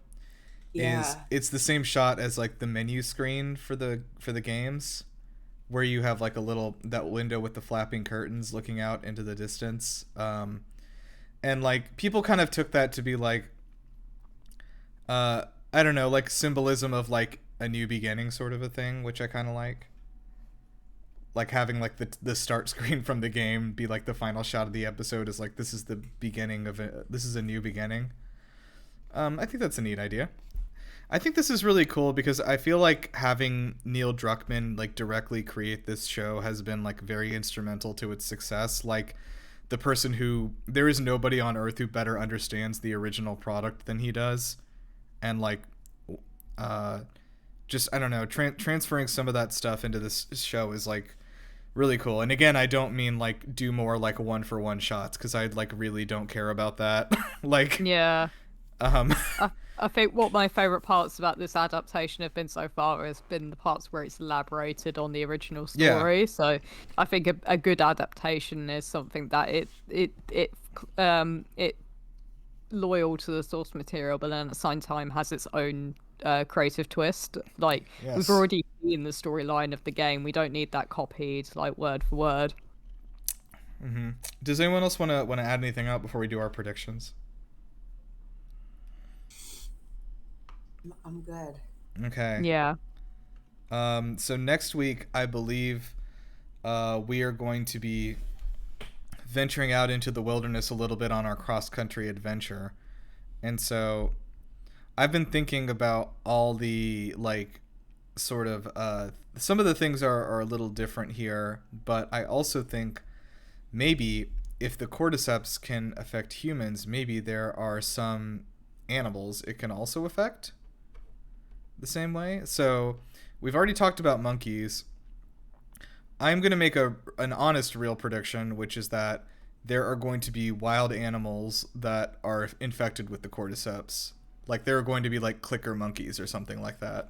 Yeah. It's the same shot as like the menu screen for the games, where you have like that window with the flapping curtains looking out into the distance. And like people kind of took that to be like I don't know, like symbolism of like a new beginning sort of a thing, which I kind of like. Like having like the start screen from the game be like the final shot of the episode is like this is the beginning of it. This is a new beginning. I think that's a neat idea. I think this is really cool because I feel like having Neil Druckmann like directly create this show has been like very instrumental to its success. Like the person who there is nobody on earth who better understands the original product than he does, and like just I don't know, transferring some of that stuff into this show is like really cool. And again, I don't mean like do more like 1-for-1 shots because I like really don't care about that. Like yeah. I think what my favorite parts about this adaptation have been so far has been the parts where it's elaborated on the original story. Yeah. So I think a good adaptation is something that it loyal to the source material, but then at the same time has its own creative twist. Like yes. We've already seen the storyline of the game. We don't need that copied like word for word. Mm-hmm. Does anyone else want to add anything out before we do our predictions? I'm good. Okay. Yeah. So next week, I believe, we are going to be venturing out into the wilderness a little bit on our cross-country adventure. And so I've been thinking about all the, like, sort of, some of the things are a little different here, but I also think maybe if the cordyceps can affect humans, maybe there are some animals it can also affect the same way. So we've already talked about monkeys. I'm going to make an honest, real prediction, which is that there are going to be wild animals that are infected with the cordyceps. Like there are going to be like clicker monkeys or something like that.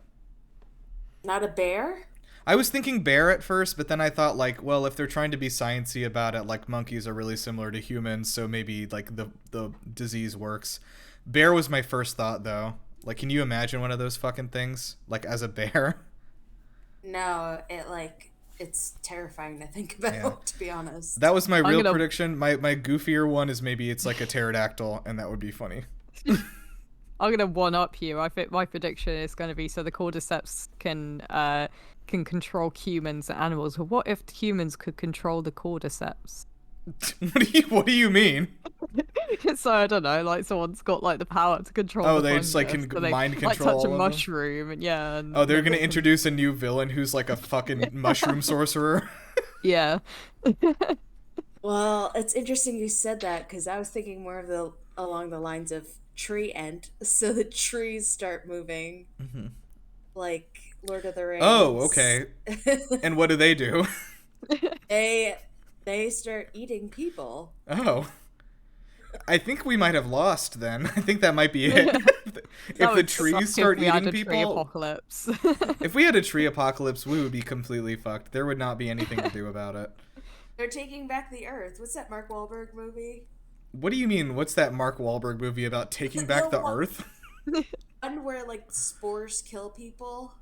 Not a bear? I was thinking bear at first, but then I thought like, well, if they're trying to be sciencey about it, like monkeys are really similar to humans, so maybe like the disease works. Bear was my first thought though. Like, can you imagine one of those fucking things like as a bear? No, it's terrifying to think about, yeah. To be honest. That was my real prediction. My goofier one is maybe it's like a pterodactyl, and that would be funny. I'm gonna one up you. I think my prediction is going to be so the cordyceps can control humans and animals. But what if humans could control the cordyceps? What do you mean? So I don't know, like someone's got like the power to control Oh, the they fungus, just like so can they mind like control touch a all of them. mushroom, and yeah, Oh, and they're then gonna they can, introduce a new villain who's like a fucking mushroom sorcerer. yeah. Well, it's interesting you said that because I was thinking more of the along the lines of tree end. So the trees start moving like Lord of the Oh, Rings. okay. And what do they do? they they start eating people. Oh, I think we might have lost then. I think that might be it. That If the would suck trees if start we had eating a tree people, apocalypse. if we had a tree apocalypse, we would be completely fucked. There would not be anything to do about it. They're taking back the earth. What's that Mark Wahlberg movie? What do you mean? What's that Mark Wahlberg movie about taking back The the Earth? one where like spores kill people.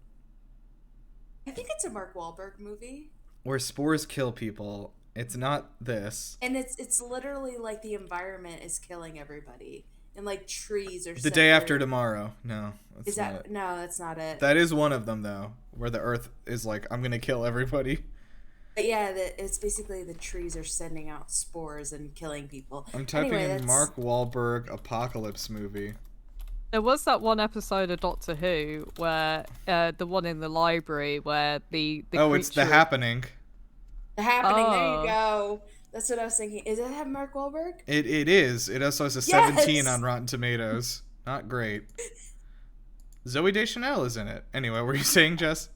I think it's a Mark Wahlberg movie. Where spores kill people. It's not this. And it's literally like the environment is killing everybody. And like trees are The Day After Tomorrow. No, that's Is not that it. no, that's not it. That is one of them though, where the Earth is like, I'm gonna kill everybody. But yeah, it's basically the trees are sending out spores and killing people. I'm typing Anyway, in that's Mark Wahlberg apocalypse movie. There was that one episode of Doctor Who where the one in the library where the Oh, it's The creature. Happening. The Happening. There Oh. you go. That's what I was thinking. Does it have Mark Wahlberg? It is. It also has a 17 on Rotten Tomatoes. Not great. Zoe Deschanel is in it. Anyway, what were you saying, Jess?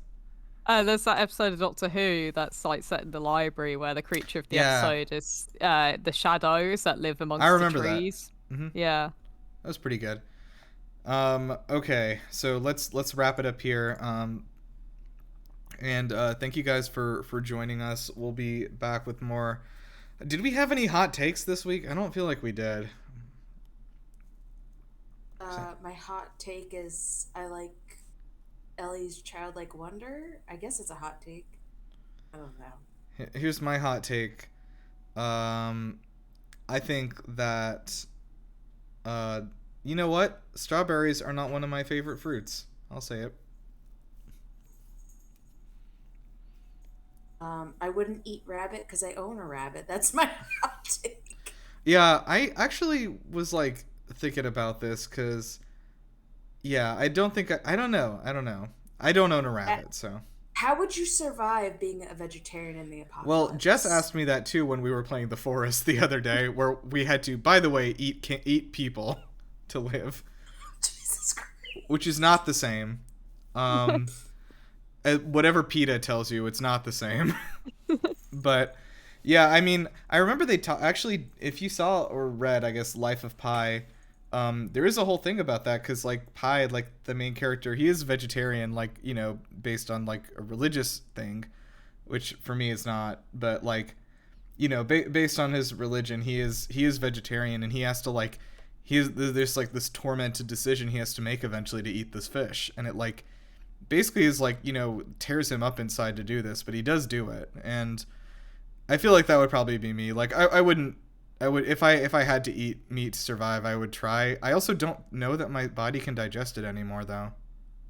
There's that episode of Doctor Who that's like set in the library where the creature of the Yeah. episode is the shadows that live amongst I the remember that. trees. Mhm. Yeah. That was pretty good. Okay, so let's wrap it up here. And thank you guys for joining us. We'll be back with more. Did we have any hot takes this week? I don't feel like we did. My hot take is I like Ellie's childlike wonder. I guess it's a hot take. I don't know. Here's my hot take. I think that you know what? Strawberries are not one of my favorite fruits. I'll say it. I wouldn't eat rabbit because I own a rabbit. That's my hot take. Yeah, I actually was like thinking about this because, yeah, I don't think I don't know. I don't own a rabbit, so. How would you survive being a vegetarian in the apocalypse? Well, Jess asked me that too when we were playing The Forest the other day, where we had to, by the way, eat people to live, Jesus Christ. which is not the same. Whatever PETA tells you, it's not the same. But yeah, I mean, I remember they actually, if you saw or read, I guess, Life of Pi, there is a whole thing about that because like Pi, like the main character, he is vegetarian, like, you know, based on like a religious thing, which for me is not, but like, you know, based on his religion, he is vegetarian, and he has to like, there's like this tormented decision he has to make eventually to eat this fish, and it like basically is like, you know, tears him up inside to do this, but he does do it. And I feel like that would probably be me. Like I would if I had to eat meat to survive, I would try. I also don't know that my body can digest it anymore though.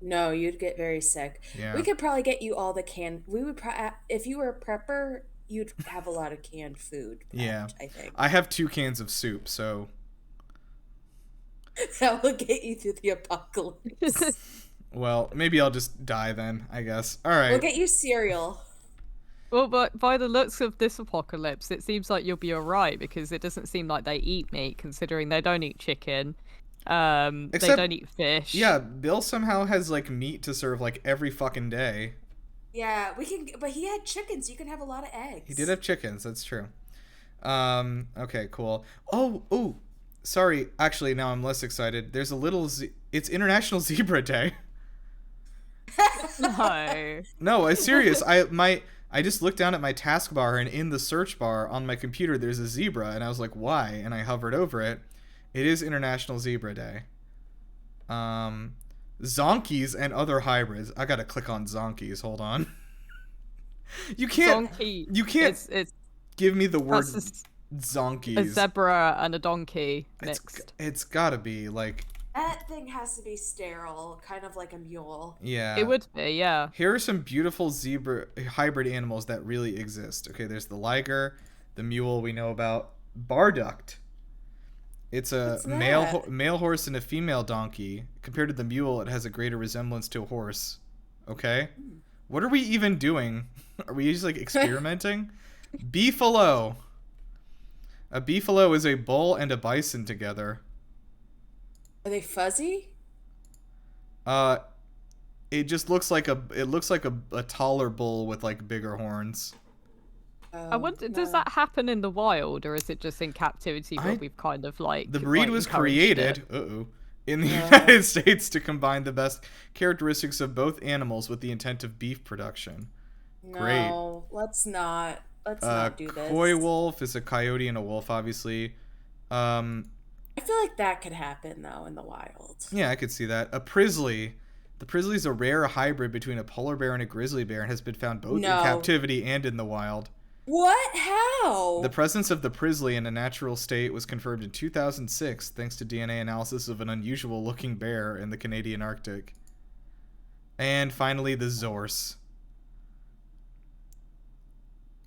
No, you'd get very sick. Yeah. We could probably get you all the canned. We would if you were a prepper, you'd have a lot of canned food. Prepped, Yeah. I think I have 2 cans of soup, so that will get you through the apocalypse. well, maybe I'll just die then, I guess. All right. We'll get you cereal. Well, but by the looks of this apocalypse, it seems like you'll be alright because it doesn't seem like they eat meat, considering they don't eat chicken. They don't eat fish. Yeah, Bill somehow has like meat to serve like every fucking day. Yeah, we can. But he had chickens. You can have a lot of eggs. He did have chickens, that's true. Okay, cool. Oh, sorry. Actually, now I'm less excited. There's a little it's International Zebra Day. No. No, I'm serious. I just looked down at my taskbar, and in the search bar on my computer there's a zebra, and I was like, why? And I hovered over it. It is International Zebra Day. Zonkies and other hybrids. I gotta click on zonkies. Hold on. You can't. Donkey. You can't It's give me the word that's zonkies. a zebra and a donkey mixed. It's gotta be like. That thing has to be sterile, kind of like a mule. Yeah. It would be, yeah. Here are some beautiful zebra hybrid animals that really exist. Okay, there's the liger, The mule we know about. Barduct. It's a What's that? male horse and a female donkey. Compared to the mule, it has a greater resemblance to a horse. Okay? What are we even doing? Are we just like experimenting? Beefalo. A beefalo is a bull and a bison together. Are they fuzzy? Uh, it just looks like a taller bull with like bigger horns. I wonder, does No. that happen in the wild, or is it just in captivity where I- we've kind of like The breed like, was encouraged created it? in the United States to combine the best characteristics of both animals with the intent of beef production. Great. No, let's not. Let's not do this. Coy wolf is a coyote and a wolf, obviously. I feel like that could happen though in the wild. Yeah, I could see that. A prisley. The prisley is a rare hybrid between a polar bear and a grizzly bear and has been found both in captivity and in the wild. What? How? The presence of the prisley in a natural state was confirmed in 2006 thanks to DNA analysis of an unusual looking bear in the Canadian Arctic. And finally, the zorse.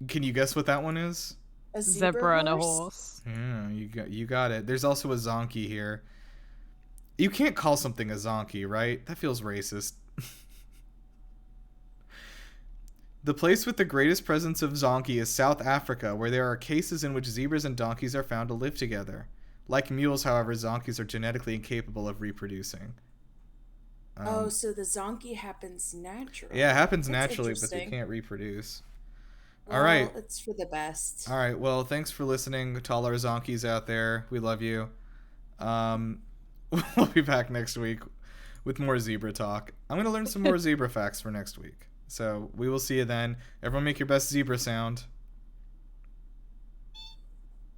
Can you guess what that one is? A Zebra and a horse? horse. Yeah, you got it. There's also a zonkey here. You can't call something a zonkey, right? That feels racist. The place with the greatest presence of zonkey is South Africa, where there are cases in which zebras and donkeys are found to live together. Like mules, however, zonkeys are genetically incapable of reproducing. So the zonkey happens naturally. Yeah, it happens That's naturally, but they interesting. can't reproduce. Well, All right. it's for the best. All right. Well, thanks for listening to all our zonkies out there. We love you. We'll be back next week with more zebra talk. I'm going to learn some more zebra facts for next week. So we will see you then. Everyone make your best zebra sound.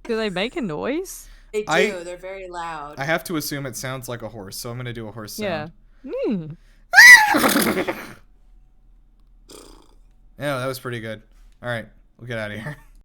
Do they make a noise? They do. They're very loud. I have to assume it sounds like a horse, so I'm going to do a horse sound. Yeah. Yeah, that was pretty good. All right. We'll get out of here.